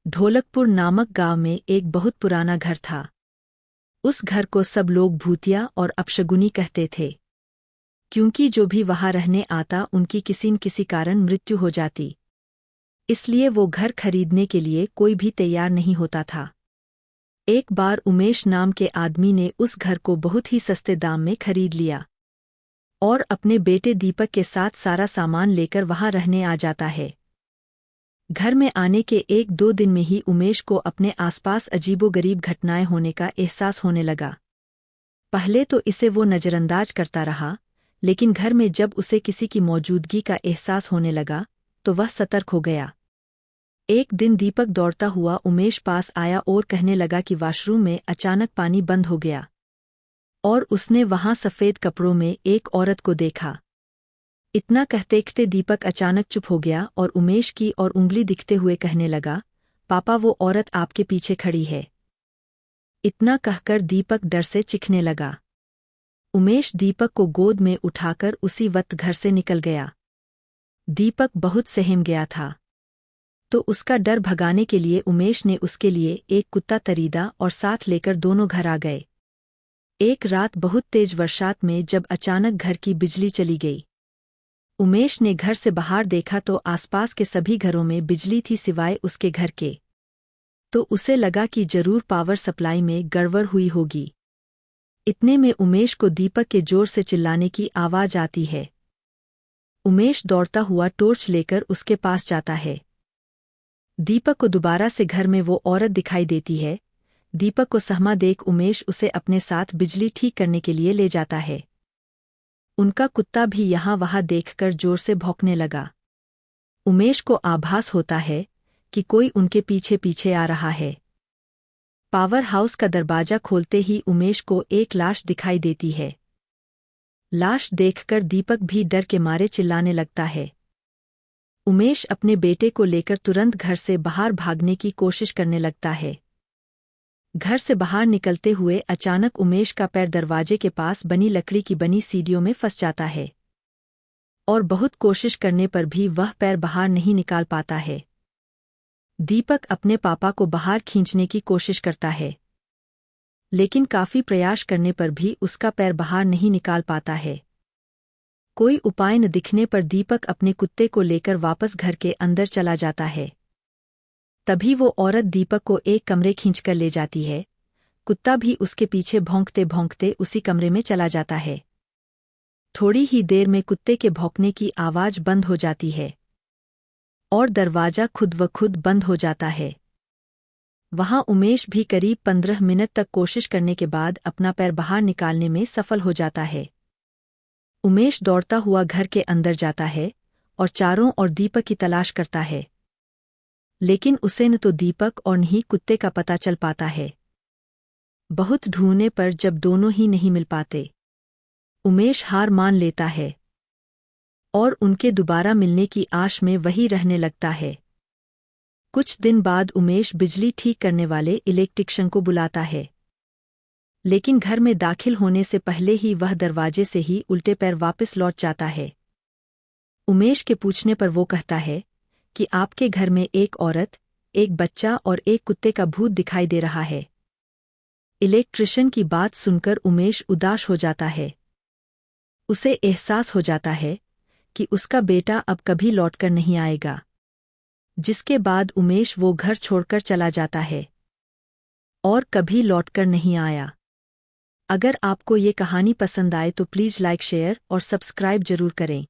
ढोलकपुर नामक गांव में एक बहुत पुराना घर था। उस घर को सब लोग भूतिया और अपशगुनी कहते थे, क्योंकि जो भी वहां रहने आता उनकी किसी न किसी कारण मृत्यु हो जाती। इसलिए वो घर खरीदने के लिए कोई भी तैयार नहीं होता था। एक बार उमेश नाम के आदमी ने उस घर को बहुत ही सस्ते दाम में खरीद लिया और अपने बेटे दीपक के साथ सारा सामान लेकर वहां रहने आ जाता है। घर में आने के 1-2 दिन में ही उमेश को अपने आसपास अजीबोगरीब घटनाएं होने का एहसास होने लगा। पहले तो इसे वो नजरअंदाज करता रहा, लेकिन घर में जब उसे किसी की मौजूदगी का एहसास होने लगा तो वह सतर्क हो गया। एक दिन दीपक दौड़ता हुआ उमेश पास आया और कहने लगा कि वॉशरूम में अचानक पानी बंद हो गया और उसने वहां सफ़ेद कपड़ों में एक औरत को देखा। इतना कहते दीपक अचानक चुप हो गया और उमेश की और उंगली दिखते हुए कहने लगा, पापा वो औरत आपके पीछे खड़ी है। इतना कहकर दीपक डर से चिखने लगा। उमेश दीपक को गोद में उठाकर उसी वक्त घर से निकल गया। दीपक बहुत सहम गया था, तो उसका डर भगाने के लिए उमेश ने उसके लिए एक कुत्ता खरीदा और साथ लेकर दोनों घर आ गए। एक रात बहुत तेज बरसात में जब अचानक घर की बिजली चली गई, उमेश ने घर से बाहर देखा तो आसपास के सभी घरों में बिजली थी सिवाय उसके घर के। तो उसे लगा कि जरूर पावर सप्लाई में गड़बड़ हुई होगी। इतने में उमेश को दीपक के जोर से चिल्लाने की आवाज आती है। उमेश दौड़ता हुआ टॉर्च लेकर उसके पास जाता है। दीपक को दोबारा से घर में वो औरत दिखाई देती है। दीपक को सहमा देख उमेश उसे अपने साथ बिजली ठीक करने के लिए ले जाता है। उनका कुत्ता भी यहाँ वहाँ देखकर जोर से भौंकने लगा। उमेश को आभास होता है कि कोई उनके पीछे पीछे आ रहा है। पावर हाउस का दरवाजा खोलते ही उमेश को एक लाश दिखाई देती है। लाश देखकर दीपक भी डर के मारे चिल्लाने लगता है। उमेश अपने बेटे को लेकर तुरंत घर से बाहर भागने की कोशिश करने लगता है। घर से बाहर निकलते हुए अचानक उमेश का पैर दरवाजे के पास बनी लकड़ी की बनी सीढ़ियों में फंस जाता है और बहुत कोशिश करने पर भी वह पैर बाहर नहीं निकाल पाता है। दीपक अपने पापा को बाहर खींचने की कोशिश करता है, लेकिन काफी प्रयास करने पर भी उसका पैर बाहर नहीं निकाल पाता है। कोई उपाय न दिखने पर दीपक अपने कुत्ते को लेकर वापस घर के अंदर चला जाता है। तभी वो औरत दीपक को एक कमरे खींचकर ले जाती है। कुत्ता भी उसके पीछे भौंकते भौंकते उसी कमरे में चला जाता है। थोड़ी ही देर में कुत्ते के भौंकने की आवाज बंद हो जाती है और दरवाजा खुद व खुद बंद हो जाता है। वहां उमेश भी करीब 15 मिनट तक कोशिश करने के बाद अपना पैर बाहर निकालने में सफल हो जाता है। उमेश दौड़ता हुआ घर के अंदर जाता है और चारों ओर दीपक की तलाश करता है, लेकिन उसे न तो दीपक और न ही कुत्ते का पता चल पाता है। बहुत ढूंढने पर जब दोनों ही नहीं मिल पाते, उमेश हार मान लेता है और उनके दोबारा मिलने की आश में वही रहने लगता है। कुछ दिन बाद उमेश बिजली ठीक करने वाले इलेक्ट्रिशियन को बुलाता है, लेकिन घर में दाखिल होने से पहले ही वह दरवाजे से ही उल्टे पैर वापस लौट जाता है। उमेश के पूछने पर वो कहता है कि आपके घर में एक औरत, एक बच्चा और एक कुत्ते का भूत दिखाई दे रहा है। इलेक्ट्रिशियन की बात सुनकर उमेश उदास हो जाता है। उसे एहसास हो जाता है कि उसका बेटा अब कभी लौटकर नहीं आएगा, जिसके बाद उमेश वो घर छोड़कर चला जाता है और कभी लौटकर नहीं आया। अगर आपको ये कहानी पसंद आए तो प्लीज़ लाइक, शेयर और सब्सक्राइब जरूर करें।